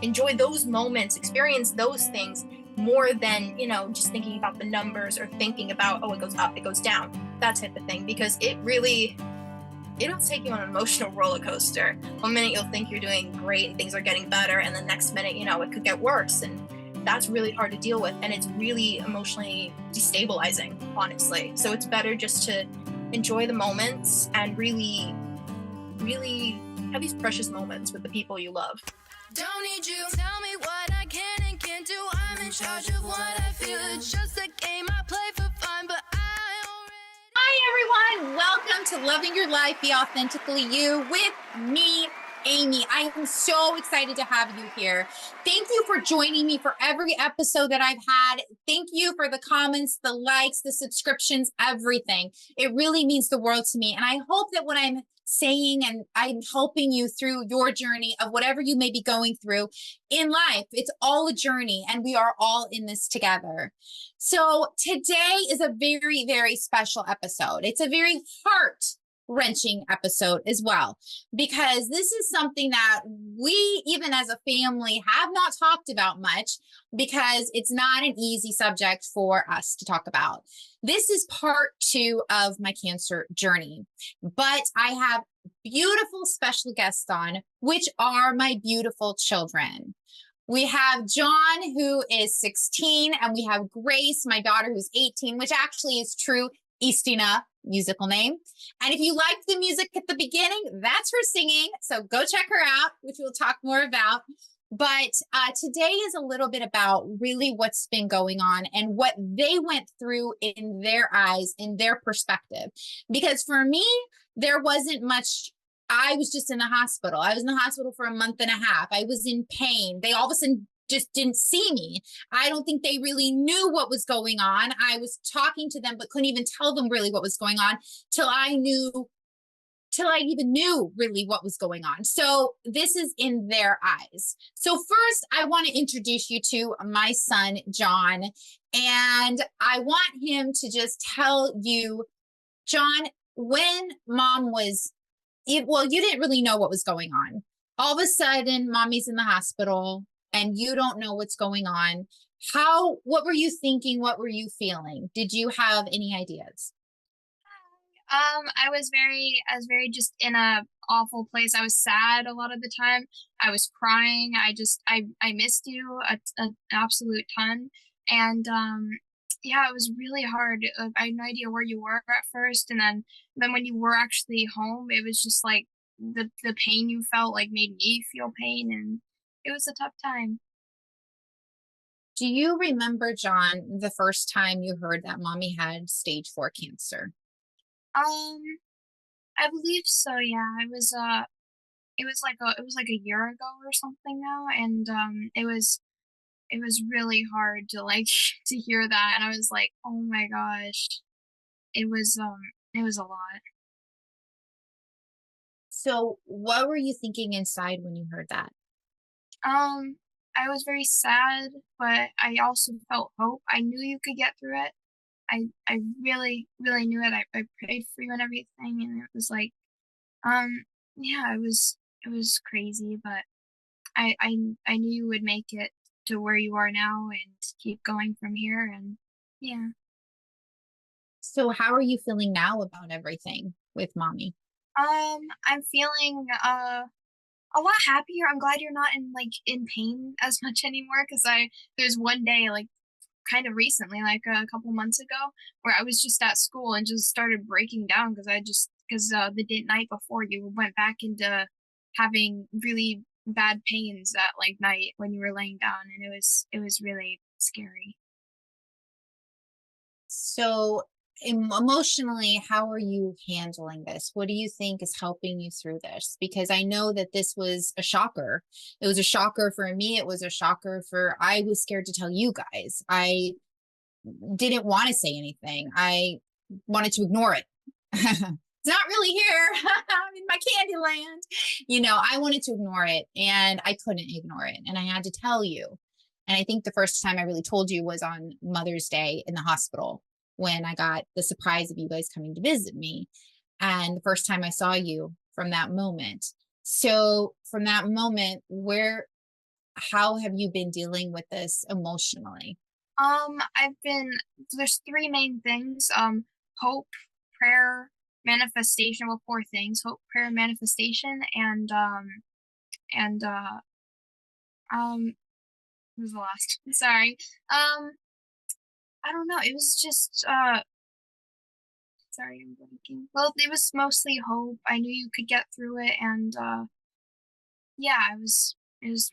enjoy those moments, experience those things more than, just thinking about the numbers or thinking about, oh, it goes up, it goes down, that type of thing, because it'll take you on an emotional roller coaster. One minute you'll think you're doing great and things are getting better, and the next minute, it could get worse. And that's really hard to deal with. And it's really emotionally destabilizing, honestly. So it's better just to enjoy the moments and really, really have these precious moments with the people you love. Don't need you, tell me what I can and can't do. I'm in charge of what I feel. It's just a game I play for fun, but Hi, everyone. Welcome to Loving Your Life, Be Authentically You with me, Amie. I am so excited to have you here. Thank you for joining me for every episode that I've had. Thank you for the comments, the likes, the subscriptions, everything. It really means the world to me. And I hope that what I'm saying and I'm helping you through your journey of whatever you may be going through in life. It's all a journey and we are all in this together. So today is a very, very special episode. It's a very heart-wrenching episode as well, because this is something that we, even as a family, have not talked about much because it's not an easy subject for us to talk about. This is part 2 of my cancer journey, but I have beautiful special guests on, which are my beautiful children. We have John, who is 16, and we have Grace, my daughter, who's 18, which actually is True Istina, musical name. And if you liked the music at the beginning, that's her singing. So go check her out, which we'll talk more about. But today is a little bit about really what's been going on and what they went through in their eyes, in their perspective. Because for me, there wasn't much. I was just in the hospital. I was in the hospital for a month and a half. I was in pain. They all of a sudden just didn't see me. I don't think they really knew what was going on. I was talking to them, but couldn't even tell them really what was going on till I even knew really what was going on. So this is in their eyes. So first, I want to introduce you to my son, John, and I want him to just tell you, John, when mom was, well, you didn't really know what was going on. All of a sudden, mommy's in the hospital and you don't know what's going on. What were you thinking? What were you feeling? Did you have any ideas? I was very just in a awful place. I was sad a lot of the time. I was crying. I missed you an absolute ton. And, yeah, it was really hard. I had no idea where you were at first. And then when you were actually home, it was just like the pain you felt like made me feel pain. And it was a tough time. Do you remember, John, the first time you heard that mommy had stage 4 cancer? I believe so, yeah. It was like a year ago or something now, and it was really hard to to hear that, and I was like, "Oh my gosh." It was a lot. So what were you thinking inside when you heard that? I was very sad, but I also felt hope. I knew you could get through it. I really, really knew it. I prayed for you and everything, and it was like, yeah, it was crazy, but I knew you would make it to where you are now and keep going from here, and yeah. So how are you feeling now about everything with mommy? I'm feeling a lot happier. I'm glad you're not in pain as much anymore, because there's one day kind of recently, like a couple months ago, where I was just at school and just started breaking down because the night before you went back into having really bad pains at night when you were laying down, and it was really scary. So emotionally, how are you handling this? What do you think is helping you through this? Because I know that this was a shocker. It was a shocker for me. It was a shocker I was scared to tell you guys. I didn't want to say anything. I wanted to ignore it. It's not really here. I'm in my candy land. I wanted to ignore it and I couldn't ignore it. And I had to tell you. And I think the first time I really told you was on Mother's Day in the hospital, when I got the surprise of you guys coming to visit me. And the first time I saw you from that moment. So from that moment, how have you been dealing with this emotionally? There's three main things. Hope, prayer, manifestation. Well, four things: hope, prayer, manifestation, and what was the last? Sorry. I don't know. It was just sorry, I'm blanking. Well, it was mostly hope. I knew you could get through it, and yeah, it was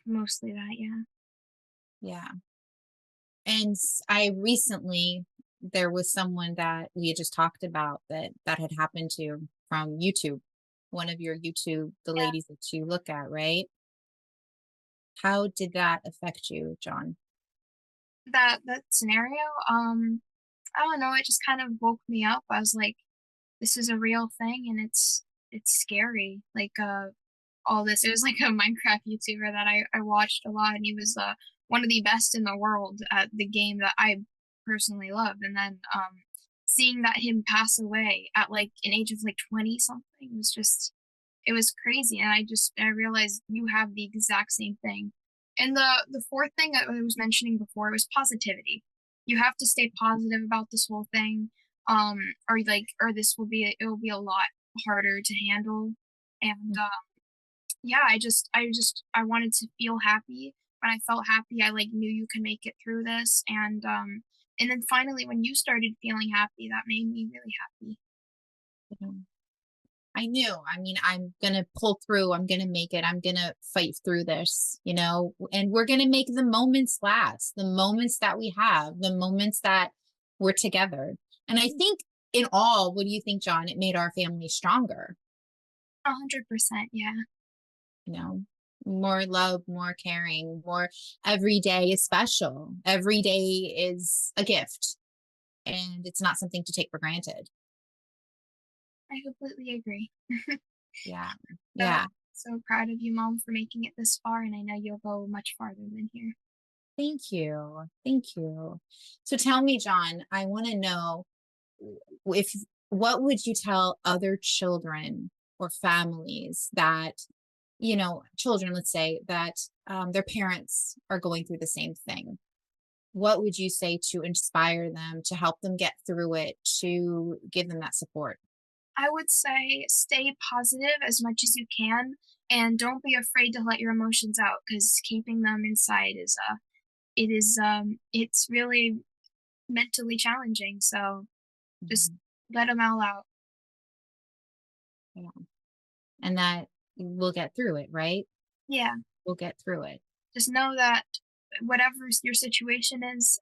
mostly that, yeah. Yeah. And I recently, there was someone that we had just talked about that had happened to from YouTube, one of your YouTube, the Yeah, ladies that you look at, right? How did that affect you, John? that scenario, I don't know, it just kind of woke me up. I was like, this is a real thing and it's scary. Like all this. It was like a Minecraft YouTuber that I watched a lot, and he was one of the best in the world at the game that I personally love. And then seeing that him pass away at like an age of like 20 something was just, it was crazy. And I realized you have the exact same thing. And the fourth thing I was mentioning before was positivity. You have to stay positive about this whole thing. Or this will be, it will be a lot harder to handle. And yeah, I wanted to feel happy. When I felt happy, I like knew you can make it through this. And then finally when you started feeling happy, that made me really happy. Mhm. I knew. I mean, I'm going to pull through. I'm going to make it. I'm going to fight through this, and we're going to make the moments last, the moments that we have, the moments that we're together. And I think in all, what do you think, John? It made our family stronger, 100%, yeah. you know, more love, more caring, more every day is special. Every day is a gift and it's not something to take for granted. I completely agree. Yeah. So Yeah. so proud of you, Mom, for making it this far, and I know you'll go much farther than here. Thank you. Thank you. So tell me, John, I want to know if what would you tell other children or families that, children, let's say that their parents are going through the same thing. What would you say to inspire them, to help them get through it, to give them that support? I would say stay positive as much as you can, and don't be afraid to let your emotions out, because keeping them inside is it's really mentally challenging. So just Mhm. let them all out. Yeah. And that we'll get through it, right? Yeah, We'll get through it. just know that whatever your situation is,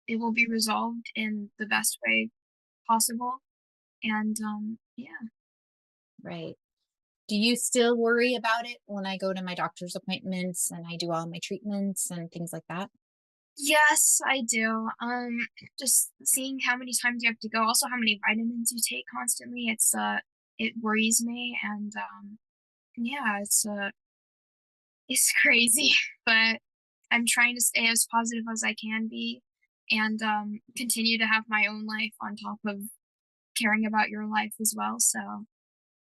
it will be resolved in the best way possible. And yeah. Right. Do you still worry about it when I go to my doctor's appointments and I do all my treatments and things like that? Yes, I do. Just seeing how many times you have to go, also how many vitamins you take constantly, it worries me. And yeah, it's crazy. But I'm trying to stay as positive as I can be, and continue to have my own life on top of caring about your life as well. So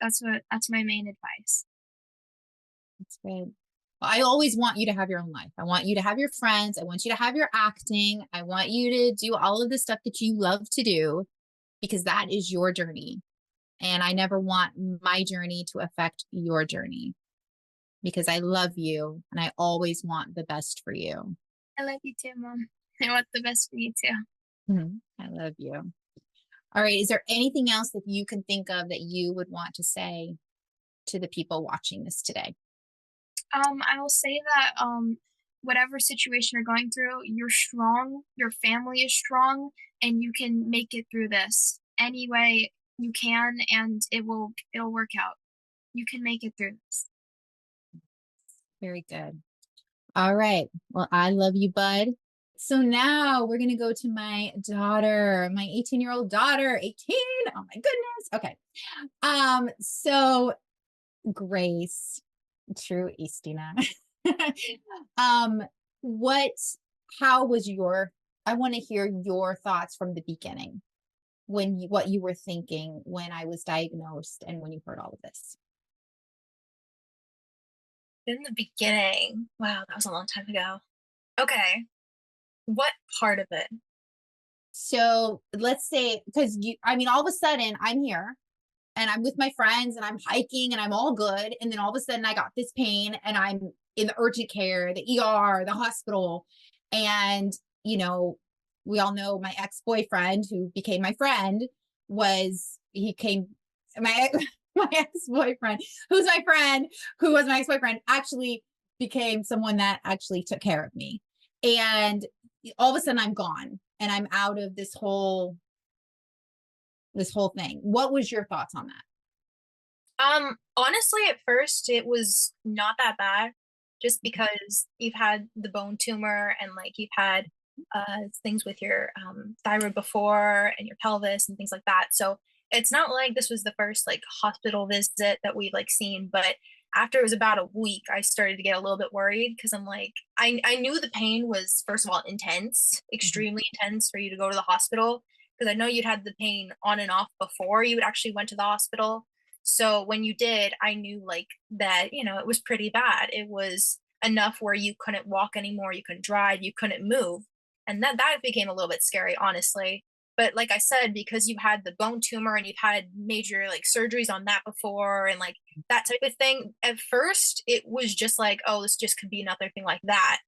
that's my main advice. That's good. Well, I always want you to have your own life. I want you to have your friends. I want you to have your acting. I want you to do all of the stuff that you love to do because that is your journey. And I never want my journey to affect your journey because I love you and I always want the best for you. I love you too, Mom. I want the best for you too. I love you. All right. Is there anything else that you can think of that you would want to say to the people watching this today? I will say that whatever situation you're going through, you're strong, your family is strong, and you can make it through this any way you can, and it'll work out. You can make it through this. Very good. All right. Well, I love you, bud. So now we're going to go to my daughter, my 18-year-old daughter, 18. Oh my goodness. Okay. So Grace, True Istina. um, what, how was I want to hear your thoughts from the beginning what you were thinking when I was diagnosed and when you heard all of this. In the beginning, wow, that was a long time ago. Okay. What part of it? So let's say, because I mean, all of a sudden I'm here and I'm with my friends and I'm hiking and I'm all good. And then all of a sudden I got this pain and I'm in the urgent care, the ER, the hospital. And, you know, we all know my ex-boyfriend who became my friend he came, my, my ex-boyfriend, who's my friend, who was my ex-boyfriend, actually became someone that actually took care of me. And all of a sudden I'm gone and I'm out of this whole thing. What was your thoughts on that? Honestly, at first it was not that bad, just because you've had the bone tumor and like you've had things with your thyroid before and your pelvis and things like that. So it's not like this was the first like hospital visit that we'd like seen, but after it was about a week, I started to get a little bit worried because I'm like, I knew the pain was first of all intense, Mhm. extremely intense for you to go to the hospital because I know you'd had the pain on and off before you would actually went to the hospital. So when you did, I knew like that, it was pretty bad. It was enough where you couldn't walk anymore, you couldn't drive, you couldn't move. And that became a little bit scary, honestly. But like I said, because you had the bone tumor and you've had major like surgeries on that before and like that type of thing, at first it was just like, oh, this just could be another thing like that.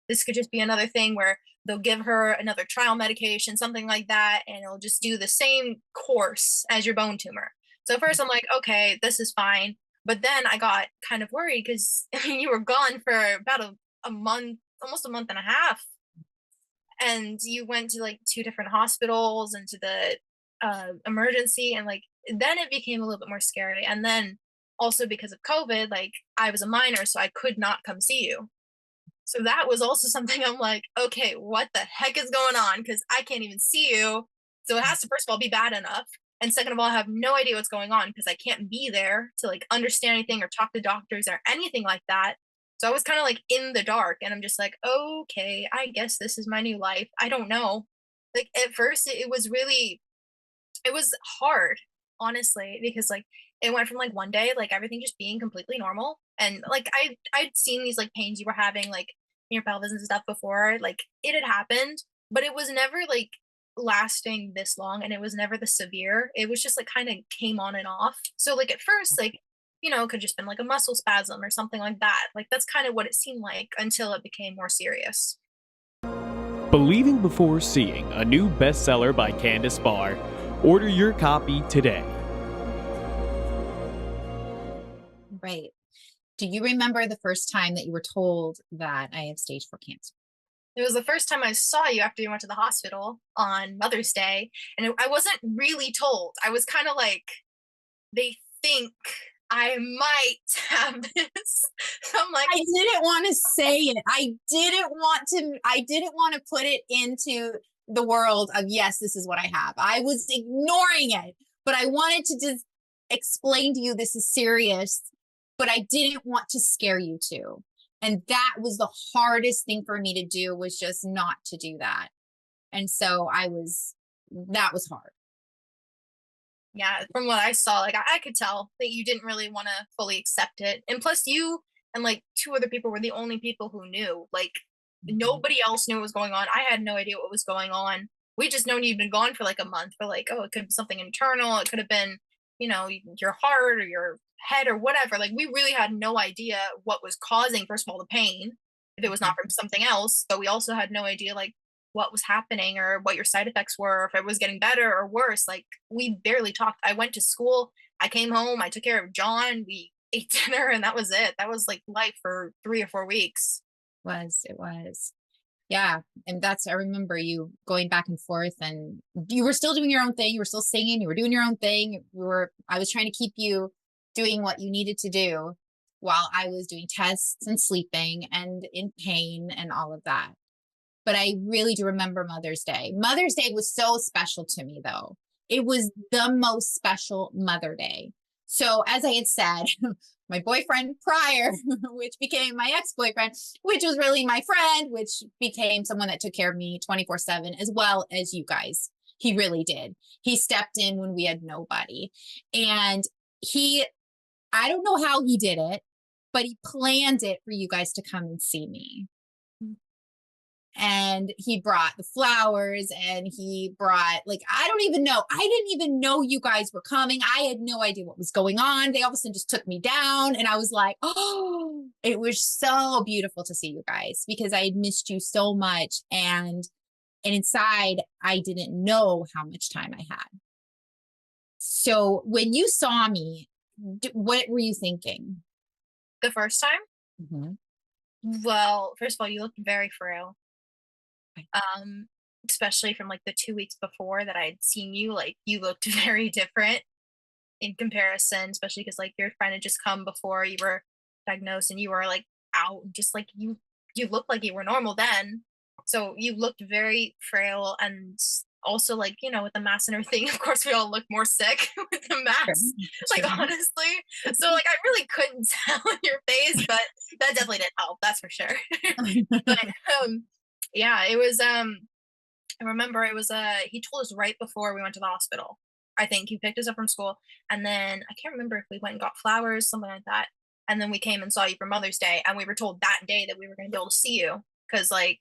This could just be another thing where they'll give her another trial medication, something like that, and it'll just do the same course as your bone tumor. So first I'm like, okay, this is fine. But then I got kind of worried because you were gone for about a month, almost a month and a half. And you went to like two different hospitals and to the emergency. And like, then it became a little bit more scary. And then also because of COVID, like I was a minor, so I could not come see you. So that was also something I'm like, okay, what the heck is going on? Because I can't even see you. So it has to, first of all, be bad enough. And second of all, I have no idea what's going on because I can't be there to like understand anything or talk to doctors or anything like that. So I was kind of like in the dark and I'm just like, okay, I guess this is my new life. I don't know. Like at first, it was really, it was hard, honestly, because like it went from like one day, like everything just being completely normal. And like I'd seen these like pains you were having like in your pelvis and stuff before. Like it had happened, but it was never like lasting this long and it was never the severe. It was just like kind of came on and off. So like at first, like, it could just been like a muscle spasm or something like that. Like that's kind of what it seemed like until it became more serious. Believing Before Seeing, a new bestseller by Candace Barr. Order your copy today. Right. Do you remember the first time that you were told that I have stage 4 cancer? It was the first time I saw you after you went to the hospital on Mother's Day, and I wasn't really told. I was kind of like, they think I might have this. So I'm like, I didn't want to say it. I didn't want to put it into the world of, yes, this is what I have. I was ignoring it, but I wanted to just explain to you this is serious, but I didn't want to scare you too. And that was the hardest thing for me to do, was just not to do that. And so that was hard. yeah, from what I saw, like I could tell that you didn't really want to fully accept it. And plus, you and like two other people were the only people who knew. Like nobody else knew what was going on. I had no idea what was going on. We just known you'd been gone for like a month, but like, oh, it could be something internal. It could have been, your heart or your head or whatever. Like we really had no idea what was causing, first of all, the pain, if it was not from something else. But we also had no idea like what was happening or what your side effects were, if it was getting better or worse. Like we barely talked. I went to school, I came home, I took care of John, we ate dinner, and that was it. That was like life for 3 or 4 weeks. It was. Yeah. And I remember you going back and forth, and you were still doing your own thing. You were still singing, you were doing your own thing. I was trying to keep you doing what you needed to do while I was doing tests and sleeping and in pain and all of that. But I really do remember Mother's Day. Mother's Day was so special to me, though. It was the most special Mother Day. So as I had said, my boyfriend prior, which became my ex-boyfriend, which was really my friend, which became someone that took care of me 24/7, as well as you guys. He really did. He stepped in when we had nobody. And I don't know how he did it. but he planned it for you guys to come and see me. And he brought the flowers and he brought, like, I don't even know. I didn't even know you guys were coming. I had no idea what was going on. They all of a sudden just took me down and I was like, oh, it was so beautiful to see you guys because I had missed you so much. And inside, I didn't know how much time I had. So when you saw me, what were you thinking? The first time? Mm-hmm. Well, first of all, you looked very frail. Especially from like the 2 weeks before that I had seen you, like you looked very different in comparison, especially because like your friend had just come before you were diagnosed and you were like out, just like you looked like you were normal then. So you looked very frail and also like, you know, with the mask and everything, of course we all look more sick with the mask. Like honestly. So like I really couldn't tell in your face, but that definitely didn't help, that's for sure. But yeah, it was I remember it was he told us right before we went to the hospital. I think he picked us up from school and then I can't remember if we went and got flowers, something like that. And then we came and saw you for Mother's Day and we were told that day that we were going to be able to see you because like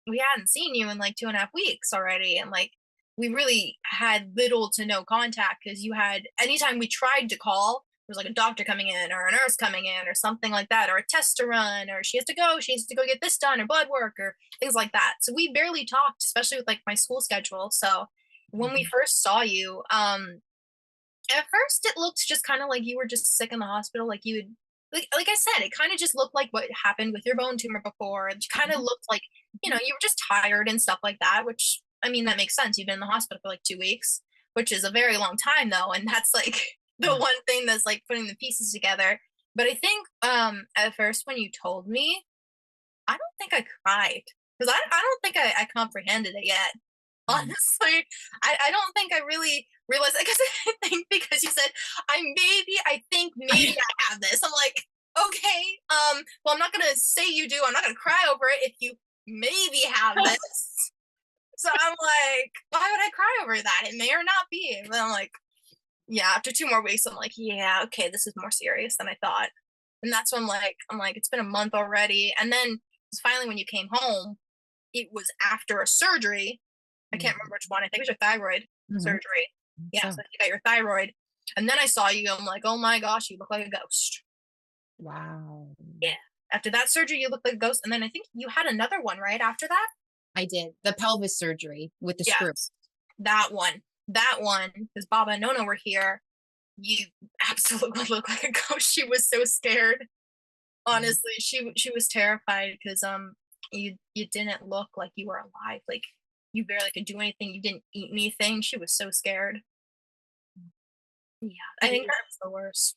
we hadn't seen you in like 2.5 weeks already and like we really had little to no contact because you had anytime we tried to call there was like a doctor coming in or a nurse coming in or something like that or a test to run or she has to go get this done or blood work or things like that. So we barely talked, especially with like my school schedule. So when we first saw you, at first it looked just kind of like you were just sick in the hospital, like you would like I said, it kind of just looked like what happened with your bone tumor before. It kind of looked like, you know, you were just tired and stuff like that, which I mean that makes sense. You've been in the hospital for like 2 weeks, which is a very long time though, and that's like the one thing that's like putting the pieces together. But I think at first when you told me, I don't think I cried because I don't think I comprehended it yet. Honestly, I don't think I really realized it because I think because you said I think maybe I have this. I'm like, okay, well I'm not gonna say you do. I'm not gonna cry over it if you maybe have this. So I'm like, why would I cry over that? It may or not be. But I'm like, yeah. After 2 more weeks, I'm like, yeah, okay, this is more serious than I thought. And that's when I'm like, it's been a month already. And then finally when you came home, it was after a surgery. I can't remember which one. I think it was your thyroid surgery. Yeah, so you got your thyroid. And then I saw you. I'm like, oh my gosh, you look like a ghost. Wow. Yeah. After that surgery, you look like a ghost. And then I think you had another one right after that. I did the pelvis surgery with the screw. That one, because Baba and Nona were here. You absolutely look like a ghost. She was so scared. Honestly, she was terrified because you didn't look like you were alive. Like you barely could do anything. You didn't eat anything. She was so scared. Yeah, I think that was the worst.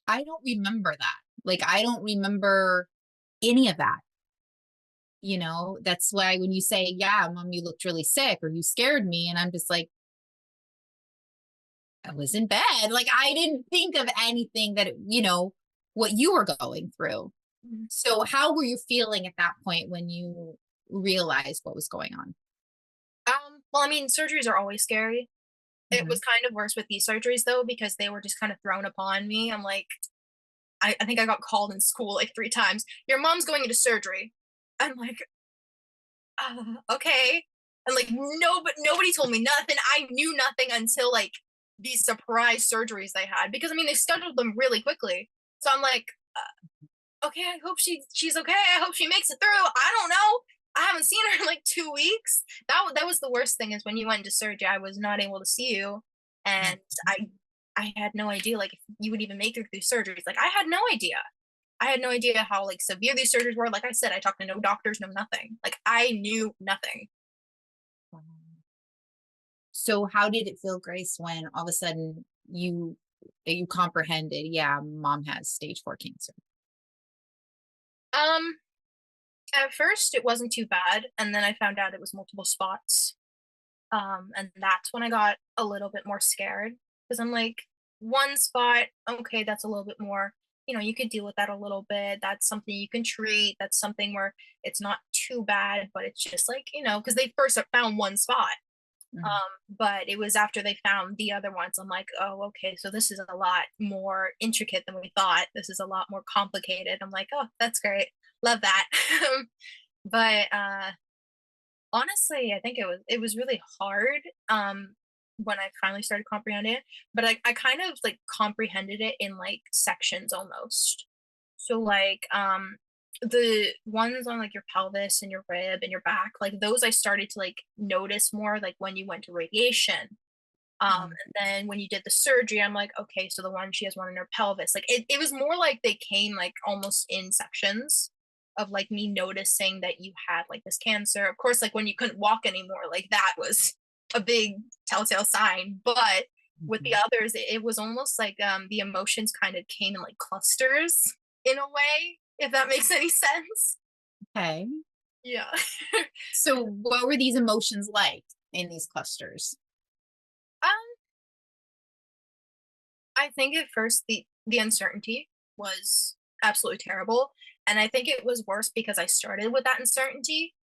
I don't remember that. Like I don't remember any of that. You know, that's why when you say, yeah, Mom, you looked really sick or you scared me. And I'm just like, I was in bed. Like I didn't think of anything that, you know, what you were going through. So how were you feeling at that point when you realized what was going on? Well, I mean, surgeries are always scary. It was kind of worse with these surgeries though, because they were just kind of thrown upon me. I'm like, I think I got called in school like 3 times. Your mom's going into surgery. I'm like, okay. And like, nobody told me nothing. I knew nothing until like these surprise surgeries they had, because I mean, they scheduled them really quickly. So I'm like, okay, I hope she's okay. I hope she makes it through. I don't know. I haven't seen her in like 2 weeks. That was the worst thing, is when you went into surgery, I was not able to see you. And I had no idea like if you would even make it through surgeries. Like I had no idea. I had no idea how like severe these surgeries were. Like I said, I talked to no doctors, no nothing. Like I knew nothing. So how did it feel, Grace, when all of a sudden you comprehended, yeah, Mom has stage 4 cancer? At first it wasn't too bad, and then I found out it was multiple spots. And that's when I got a little bit more scared, because I'm like, one spot, okay, that's a little bit more, you know, you could deal with that a little bit. That's something you can treat. That's something where it's not too bad, but it's just like, you know, because they first found one spot. But it was after they found the other ones, I'm like, oh, okay, so this is a lot more intricate than we thought. This is a lot more complicated. I'm like, oh, that's great. Love that. But honestly, I think it was really hard when I finally started comprehending it. But I kind of like comprehended it in like sections almost. So like the ones on like your pelvis and your rib and your back, like those I started to like notice more like when you went to radiation. And then when you did the surgery, I'm like, okay, so the one she has one in her pelvis. Like it was more like they came like almost in sections of like me noticing that you had like this cancer. Of course, like when you couldn't walk anymore, like that was a big telltale sign. But with the others, it was almost like the emotions kind of came in like clusters in a way, if that makes any sense. Okay. Yeah. So what were these emotions like in these clusters? Um, I think at first the uncertainty was absolutely terrible, and I think it was worse because I started with that uncertainty.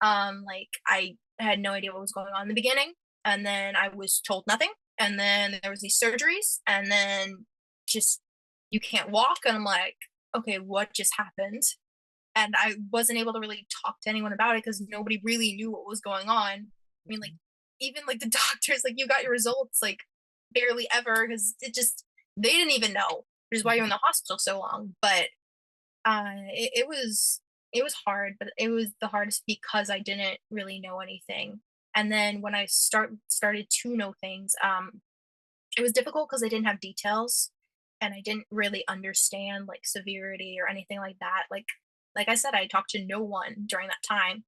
Like I had no idea what was going on in the beginning, and then I was told nothing, and then there was these surgeries, and then just you can't walk, and I'm like, okay, what just happened? And I wasn't able to really talk to anyone about it because nobody really knew what was going on. I mean, like even like the doctors, like you got your results like barely ever because they didn't even know, which is why you're in the hospital so long. But it was hard, but it was the hardest because I didn't really know anything. And then when I started to know things, it was difficult because I didn't have details and I didn't really understand like severity or anything like that. Like I said, I talked to no one during that time.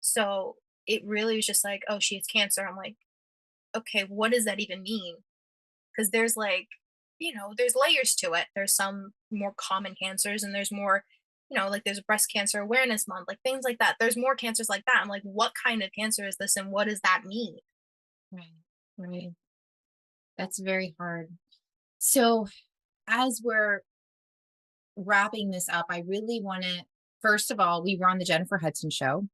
So it really was just like, oh, she has cancer. I'm like, okay, what does that even mean? Because there's like, there's layers to it. There's some more common cancers and there's more, like there's breast cancer awareness month, like things like that. There's more cancers like that. I'm like, what kind of cancer is this and what does that mean? Right. Right. That's very hard. So as we're wrapping this up, I really want to, first of all, we were on the Jennifer Hudson show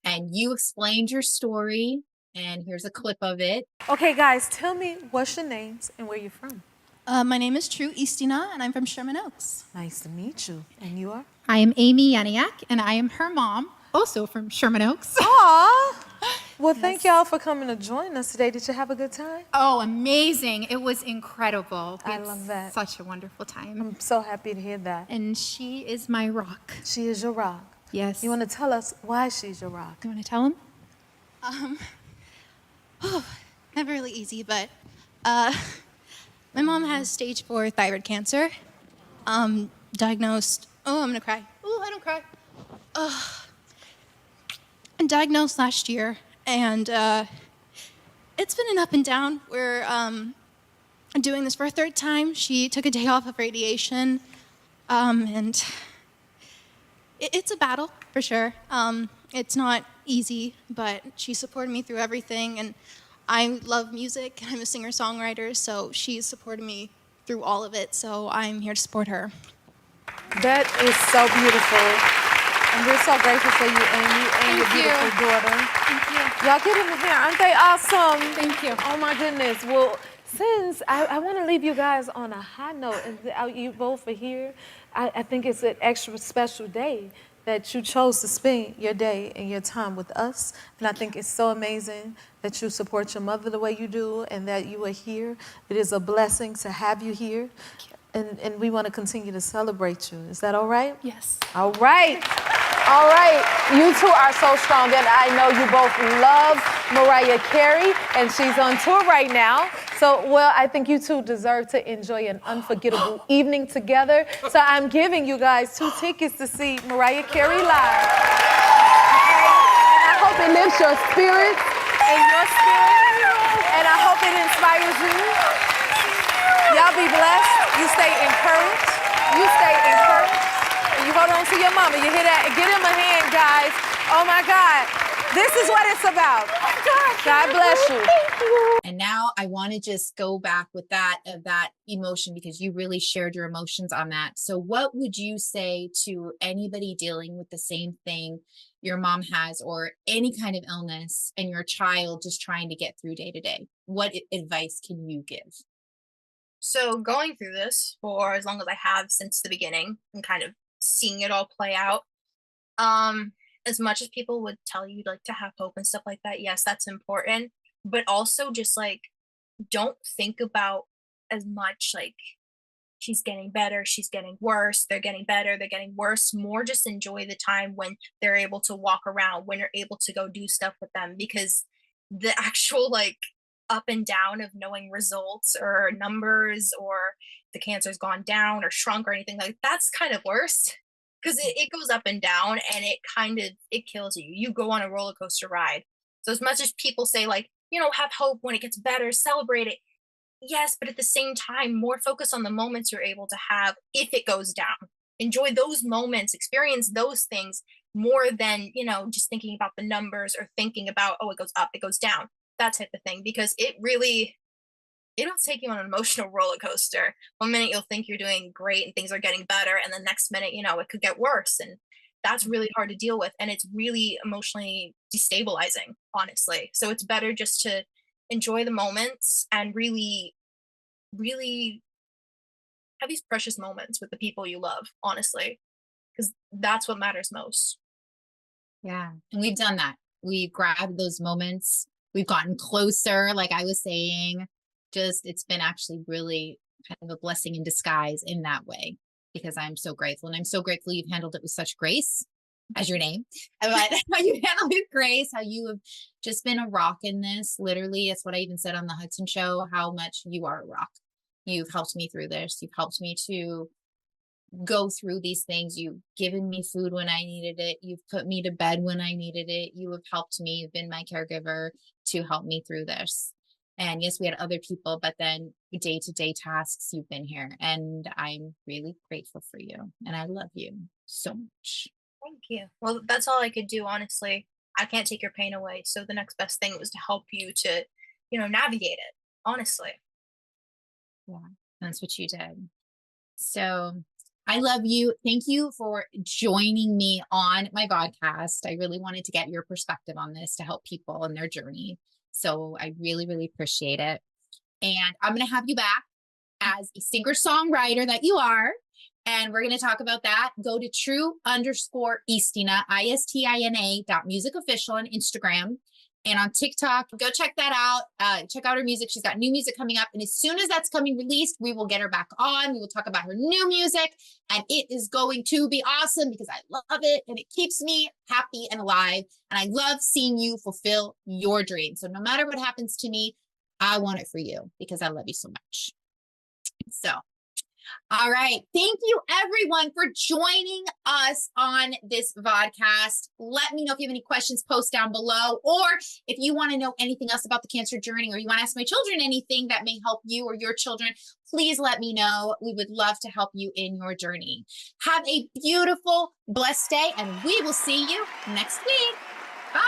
and you explained your story and here's a clip of it. Okay, guys, tell me what's your names and where you're from. My name is True Istina, and I'm from Sherman Oaks. Nice to meet you. And you are? I am Amie Yaniak, and I am her mom, also from Sherman Oaks. Aw. Well, thank y'all for coming to join us today. Did you have a good time? Oh, amazing. It was incredible. I love that. Such a wonderful time. I'm so happy to hear that. And she is my rock. She is your rock. Yes. You want to tell us why she's your rock? You want to tell him? Not really easy, but my mom has stage 4 thyroid cancer. Diagnosed. Oh, I'm gonna cry. Oh, I don't cry. And diagnosed last year, and it's been an up and down. We're doing this for a third time. She took a day off of radiation, and it's a battle for sure. It's not easy, but she supported me through everything, and I love music. I'm a singer-songwriter, so she's supported me through all of it, so I'm here to support her. That is so beautiful. And we're so grateful for you, Amie, and your beautiful daughter. Thank you. Y'all get in here. Aren't they awesome? Thank you. Oh, my goodness. Well, since I want to leave you guys on a high note, and you both are here, I think it's an extra special day that you chose to spend your day and your time with us. And I think it's so amazing that you support your mother the way you do and that you are here. It is a blessing to have you here. And we want to continue to celebrate you. Is that all right? Yes. All right. All right. You two are so strong. And I know you both love Mariah Carey, and she's on tour right now. So, well, I think you two deserve to enjoy an unforgettable evening together. So I'm giving you guys 2 tickets to see Mariah Carey live. And I hope it lifts your spirits and your spirit. And I hope it inspires you. Y'all be blessed. You stay encouraged. You stay encouraged. And you hold on to your mama. You hear that? Get him a hand, guys. Oh, my God. This is what it's about. God bless you. Thank you. And now I want to just go back with that emotion, because you really shared your emotions on that. So what would you say to anybody dealing with the same thing your mom has, or any kind of illness, and your child just trying to get through day to day? What advice can you give? So going through this for as long as I have since the beginning and kind of seeing it all play out, as much as people would tell you like to have hope and stuff like that, yes, that's important. But also just like don't think about as much like she's getting better, she's getting worse, they're getting better, they're getting worse. More just enjoy the time when they're able to walk around, when you're able to go do stuff with them, because the actual like up and down of knowing results or numbers or the cancer's gone down or shrunk or anything like that's kind of worse, because it goes up and down and it kills you. You go on a roller coaster ride. So as much as people say like, have hope when it gets better, celebrate it, yes, but at the same time, more focus on the moments you're able to have if it goes down. Enjoy those moments, experience those things more than, just thinking about the numbers or thinking about, oh, it goes up, it goes down, that type of thing, because it'll take you on an emotional roller coaster. One minute you'll think you're doing great and things are getting better, and the next minute, it could get worse. And that's really hard to deal with. And it's really emotionally destabilizing, honestly. So it's better just to enjoy the moments and really, really have these precious moments with the people you love, honestly, because that's what matters most. Yeah. And we've done that. We've grabbed those moments. We've gotten closer. Like I was saying, it's been actually really kind of a blessing in disguise in that way, because I'm so grateful. And I'm so grateful you've handled it with such grace, as your name, but how you handle it with grace, how you have just been a rock in this. Literally, it's what I even said on the Hudson show, how much you are a rock. You've helped me through this. You've helped me to go through these things. You've given me food when I needed it. You've put me to bed when I needed it. You have helped me. You've been my caregiver to help me through this. And yes, we had other people, but then day-to-day tasks, you've been here. And I'm really grateful for you. And I love you so much. Thank you. Well, that's all I could do, honestly. I can't take your pain away. So the next best thing was to help you to, navigate it, honestly. Yeah, that's what you did. So I love you. Thank you for joining me on my podcast. I really wanted to get your perspective on this to help people in their journey. So I really, really appreciate it. And I'm going to have you back as a singer-songwriter that you are. And we're going to talk about that. Go to True_Istina, ISTINA.music official on Instagram and on TikTok. Go check that out. Check out her music. She's got new music coming up. And as soon as that's coming released, we will get her back on. We will talk about her new music. And it is going to be awesome because I love it. And it keeps me happy and alive. And I love seeing you fulfill your dreams. So no matter what happens to me, I want it for you because I love you so much. So, all right. Thank you everyone for joining us on this vodcast. Let me know if you have any questions, post down below, or if you want to know anything else about the cancer journey, or you want to ask my children anything that may help you or your children, please let me know. We would love to help you in your journey. Have a beautiful, blessed day, and we will see you next week. Bye.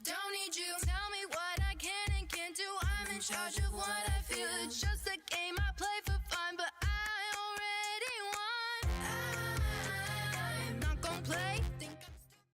Don't need you. Tell me what I can and can't do. I'm in charge of what I feel. It's just a game I play for